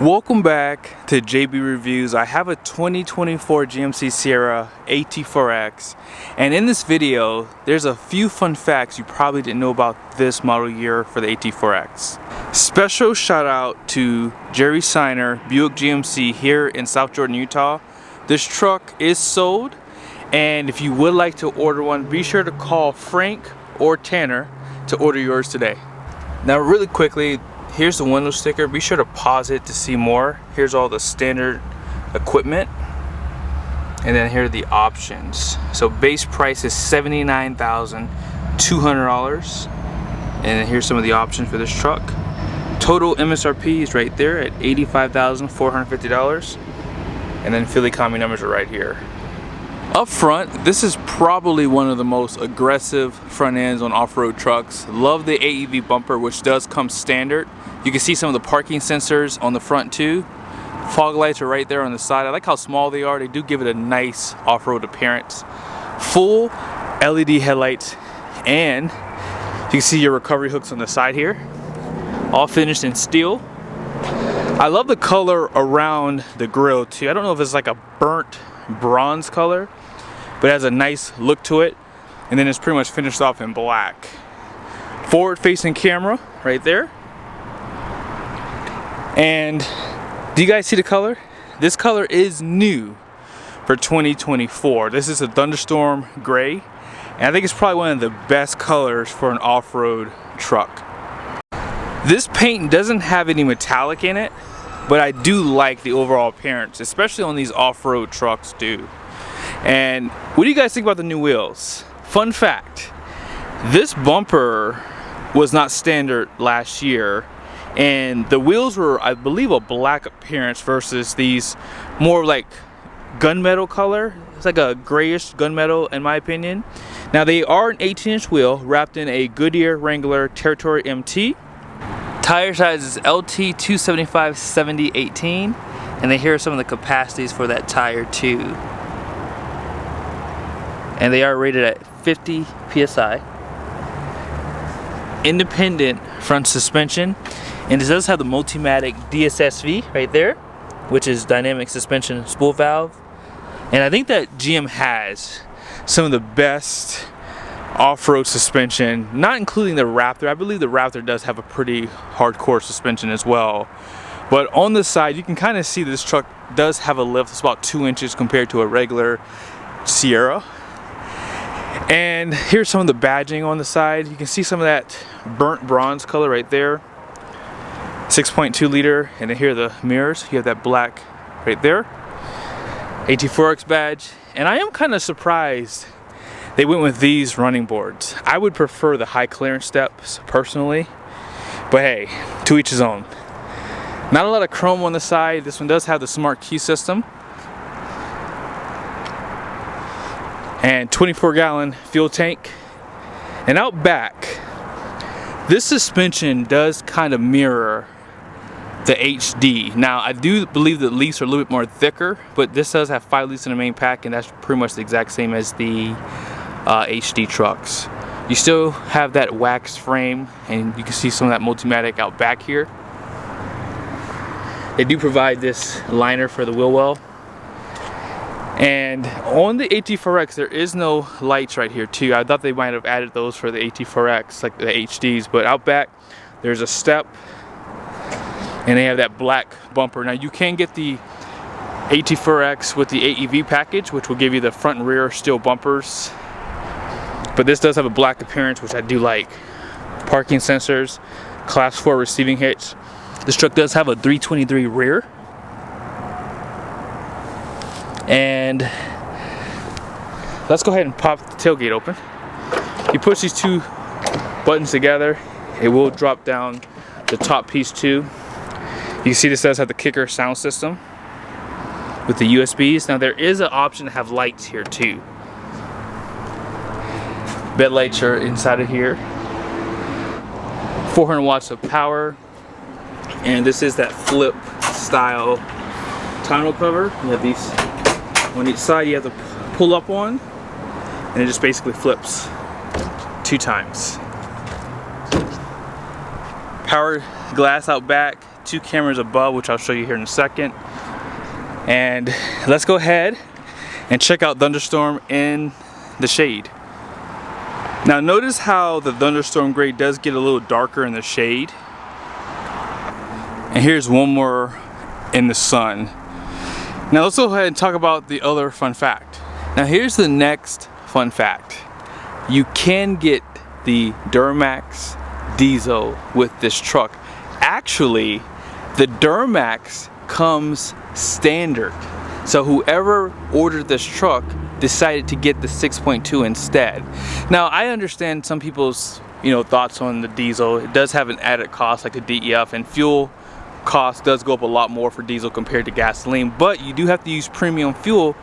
Welcome back to JB Reviews. I have a 2024 GMC Sierra AT4X, and in this video there's a few fun facts you probably didn't know about this model year for the AT4X. Special shout out to Jerry Seiner, Buick GMC here in South Jordan, Utah. This truck is sold, and if you would like to order one, be sure to call Frank or Tanner to order yours today. Now really quickly, here's the window sticker. Be sure to pause it to see more. Here's all the standard equipment, and then here are the options. So base price is $79,200, and then here's some of the options for this truck. Total MSRP is right there at $85,450, and then Philly Commie numbers are right here. Up front, this is probably one of the most aggressive front ends on off-road trucks. Love the AEV bumper, which does come standard. You can see some of the parking sensors on the front too. Fog lights are right there on the side. I like how small they are. They do give it a nice off-road appearance. Full LED headlights, and you can see your recovery hooks on the side here. All finished in steel. I love the color around the grille too. I don't know if it's like a burnt bronze color, but it has a nice look to it, and then it's pretty much finished off in black. Forward facing camera right there. And do you guys see the color? This color is new for 2024. This is a Thunderstorm gray, and I think it's probably one of the best colors for an off-road truck. This paint doesn't have any metallic in it, but I do like the overall appearance, especially on these off-road trucks too. And what do you guys think about the new wheels? Fun fact, this bumper was not standard last year, and the wheels were, I believe, a black appearance versus these more like gunmetal color. It's like a grayish gunmetal in my opinion. Now they are an 18-inch wheel wrapped in a Goodyear Wrangler Territory MT. Tire size is LT 275/70/18, and then here are some of the capacities for that tire too. And they are rated at 50 psi. Independent front suspension, and it does have the Multimatic DSSV right there, which is dynamic suspension spool valve. And I think that GM has some of the best off-road suspension, not including the Raptor. I believe the Raptor does have a pretty hardcore suspension as well, but on the side you can kind of see this truck does have a lift. It's about 2 inches compared to a regular Sierra. And here's some of the badging on the side. You can see some of that burnt bronze color right there. 6.2 liter, and then here are the mirrors. You have that black right there. AT4X badge, and I am kind of surprised they went with these running boards. I would prefer the high clearance steps personally, but hey, to each his own. Not a lot of chrome on the side. This one does have the smart key system, and 24-gallon fuel tank. And out back, this suspension does kind of mirror the HD. Now I do believe the leafs are a little bit more thicker, but this does have 5 leafs in the main pack, and that's pretty much the exact same as the HD trucks. You still have that wax frame, and you can see some of that Multimatic out back here. They do provide this liner for the wheel well. And on the AT4X there is no lights right here too. I thought they might have added those for the AT4X, like the HDs, but out back there's a step, and they have that black bumper. Now you can get the AT4X with the AEV package, which will give you the front and rear steel bumpers, but this does have a black appearance, which I do like. Parking sensors, class 4 receiving hitch. This truck does have a 323 rear, and let's go ahead and pop the tailgate open. You push these two buttons together, it will drop down the top piece too. You can see this does have the kicker sound system with the USBs. Now there is an option to have lights here too. Bed lights are inside of here. 400 watts of power, and this is that flip style tonneau cover. You have these on each side. You have to pull up on, and it just basically flips 2 times. Power glass out back, 2 cameras above, which I'll show you here in a second. And let's go ahead and check out Thunderstorm in the shade. Now notice how the Thunderstorm gray does get a little darker in the shade. And here's one more in the sun. Now let's go ahead and talk about the other fun fact. Now here's the next fun fact. You can get the Duramax diesel with this truck. Actually, the Duramax comes standard. So whoever ordered this truck decided to get the 6.2 instead. Now I understand some people's thoughts on the diesel. It does have an added cost like the DEF, and fuel cost does go up a lot more for diesel compared to gasoline, but you do have to use premium fuel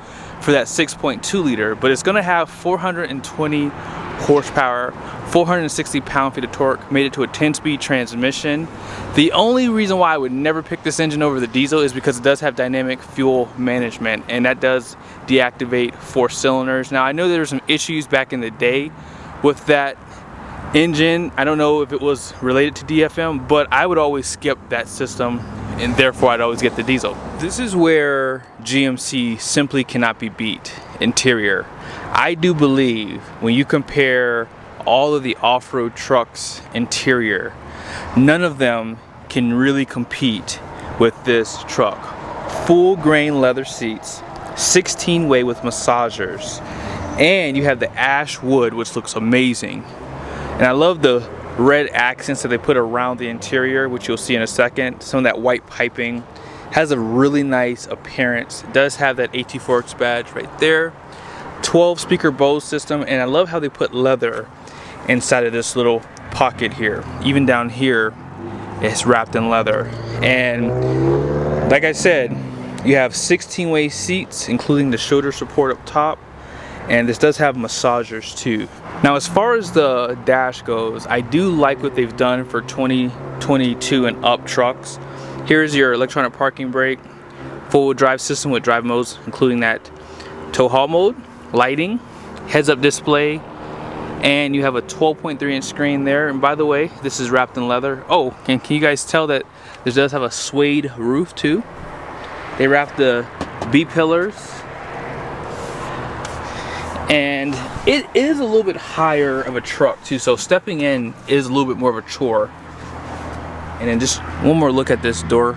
for that 6.2 liter, but it's going to have 420 horsepower, 460 pound-feet of torque, made it to a 10-speed transmission. The only reason why I would never pick this engine over the diesel is because it does have dynamic fuel management, and that does deactivate 4 cylinders. Now I know there were some issues back in the day with that engine. I don't know if it was related to DFM, but I would always skip that system, and therefore I'd always get the diesel. This is where GMC simply cannot be beat. Interior. I do believe when you compare all of the off-road trucks interior, none of them can really compete with this truck. Full grain leather seats, 16-way with massagers, and you have the ash wood, which looks amazing. And I love the red accents that they put around the interior, which you'll see in a second. Some of that white piping has a really nice appearance. It does have that AT4X badge right there. 12 speaker Bose system, and I love how they put leather inside of this little pocket here. Even down here, it's wrapped in leather. And like I said, you have 16-way seats, including the shoulder support up top. And this does have massagers too. Now as far as the dash goes, I do like what they've done for 2022 and up trucks. Here's your electronic parking brake, 4-wheel drive system with drive modes, including that tow haul mode, lighting, heads-up display, and you have a 12.3-inch screen there. And by the way, this is wrapped in leather. Oh, and can you guys tell that this does have a suede roof too? They wrapped the B-pillars. And it is a little bit higher of a truck too, so stepping in is a little bit more of a chore. And then just one more look at this door.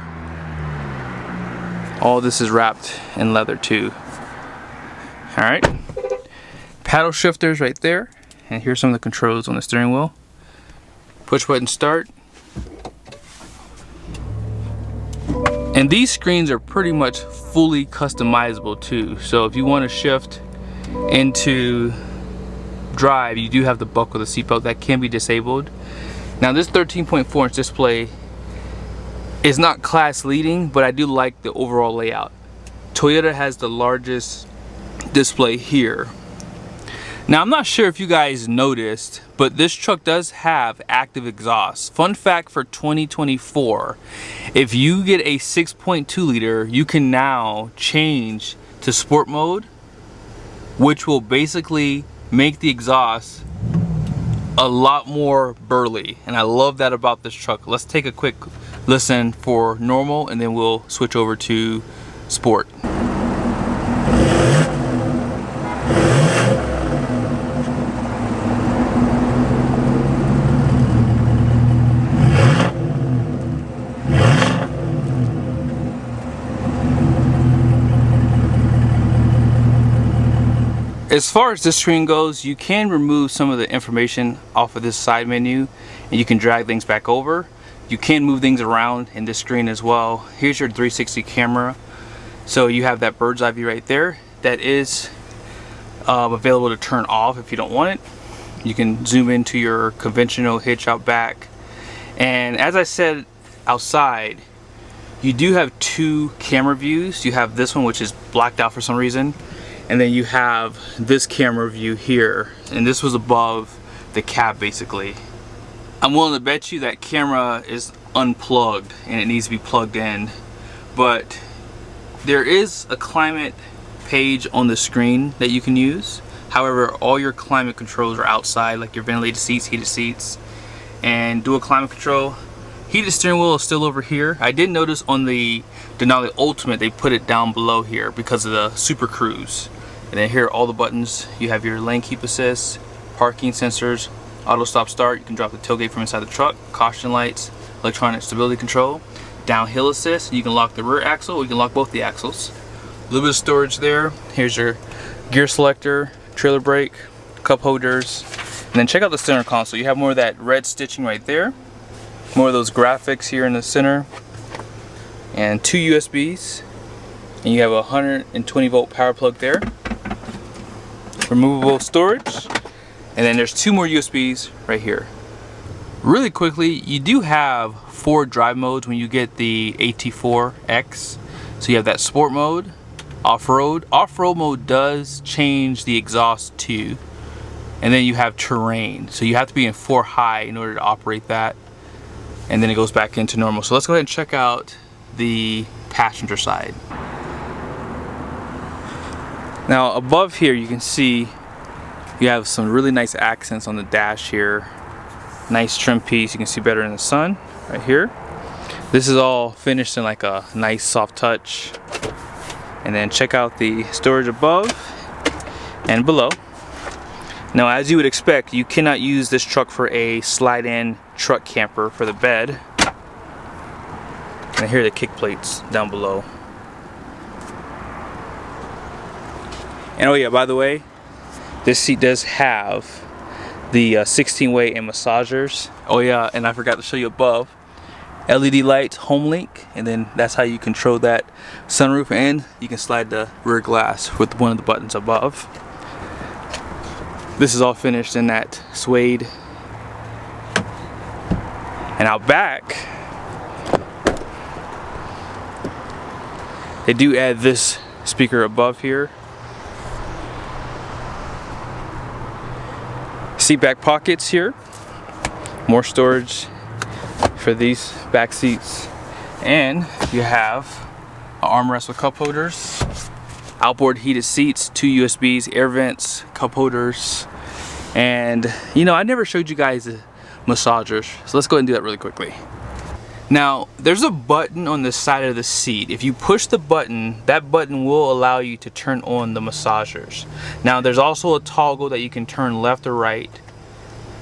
All this is wrapped in leather too. Alright, paddle shifters right there, and here's some of the controls on the steering wheel. Push button start. And these screens are pretty much fully customizable too, so if you want to shift into drive, you do have the buckle the seatbelt that can be disabled. Now this 13.4-inch display is not class leading, but I do like the overall layout. Toyota has the largest display here. Now I'm not sure if you guys noticed, but this truck does have active exhaust. Fun fact for 2024, if you get a 6.2 liter, you can now change to sport mode, which will basically make the exhaust a lot more burly, and I love that about this truck. Let's take a quick listen for normal, and then we'll switch over to sport. As far as this screen goes, you can remove some of the information off of this side menu, and you can drag things back over. You can move things around in this screen as well. Here's your 360 camera. So you have that bird's eye view right there. That is available to turn off if you don't want it. You can zoom into your conventional hitch out back. And as I said, outside, you do have 2 camera views. You have this one, which is blacked out for some reason. And then you have this camera view here, and this was above the cab basically. I'm willing to bet you that camera is unplugged and it needs to be plugged in, but there is a climate page on the screen that you can use. However, all your climate controls are outside, like your ventilated seats, heated seats, and dual climate control. Heated steering wheel is still over here. I did notice on the Denali Ultimate they put it down below here because of the Super Cruise. And then here are all the buttons. You have your lane keep assist, parking sensors, auto stop start. You can drop the tailgate from inside the truck, caution lights, electronic stability control, downhill assist. You can lock the rear axle or you can lock both the axles. A little bit of storage there. Here's your gear selector, trailer brake, cup holders. And then check out the center console. You have more of that red stitching right there. More of those graphics here in the center. And 2 USBs. And you have a 120 volt power plug there. Removable storage. And then there's 2 more USBs right here. Really quickly, you do have 4 drive modes when you get the AT4X. So you have that sport mode, off-road. Off-road mode does change the exhaust too. And then you have terrain. So you have to be in 4 high in order to operate that. And then it goes back into normal. So let's go ahead and check out the passenger side. Now above here you can see you have some really nice accents on the dash here. Nice trim piece, you can see better in the sun right here. This is all finished in like a nice soft touch. And then check out the storage above and below. Now as you would expect, you cannot use this truck for a slide-in truck camper for the bed. And here are the kick plates down below. And oh yeah, by the way, this seat does have the 16-way and massagers. Oh yeah, and I forgot to show you above. LED lights, home link, and then that's how you control that sunroof, and you can slide the rear glass with one of the buttons above. This is all finished in that suede. And out back, they do add this speaker above here. Seat back pockets here. More storage for these back seats. And you have an armrest with cup holders. Outboard heated seats, 2 USBs, air vents, cup holders. And you know, I never showed you guys the massagers, so let's go ahead and do that really quickly. Now there's a button on the side of the seat. If you push the button, that button will allow you to turn on the massagers. Now there's also a toggle that you can turn left or right,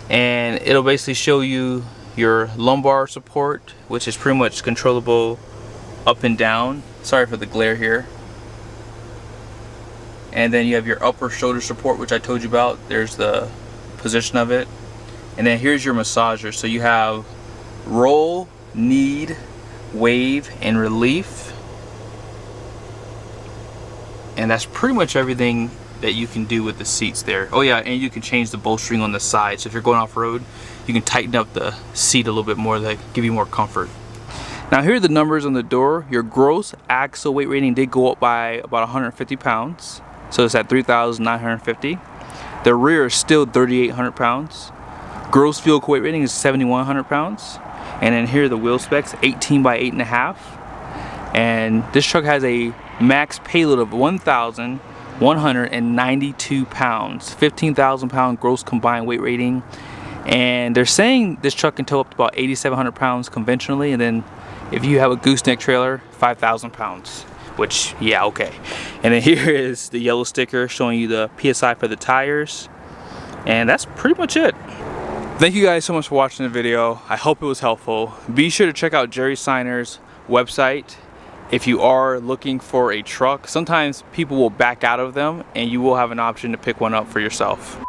and it'll basically show you your lumbar support, which is pretty much controllable up and down. Sorry for the glare here. And then you have your upper shoulder support, which I told you about. There's the position of it. And then here's your massager. So you have roll, knead, wave, and relief. And that's pretty much everything that you can do with the seats there. Oh yeah, and you can change the bolstering on the side. So if you're going off-road, you can tighten up the seat a little bit more to give you more comfort. Now here are the numbers on the door. Your gross axle weight rating did go up by about 150 pounds. So it's at 3,950. The rear is still 3,800 pounds. Gross vehicle weight rating is 7,100 pounds. And then here are the wheel specs, 18 by 8.5. And this truck has a max payload of 1,192 pounds. 15,000 pound gross combined weight rating. And they're saying this truck can tow up to about 8,700 pounds conventionally. And then if you have a gooseneck trailer, 5,000 pounds. Which, yeah, okay. And then here is the yellow sticker showing you the PSI for the tires. And that's pretty much it. Thank you guys so much for watching the video. I hope it was helpful. Be sure to check out Jerry Seiner's website if you are looking for a truck. Sometimes people will back out of them and you will have an option to pick one up for yourself.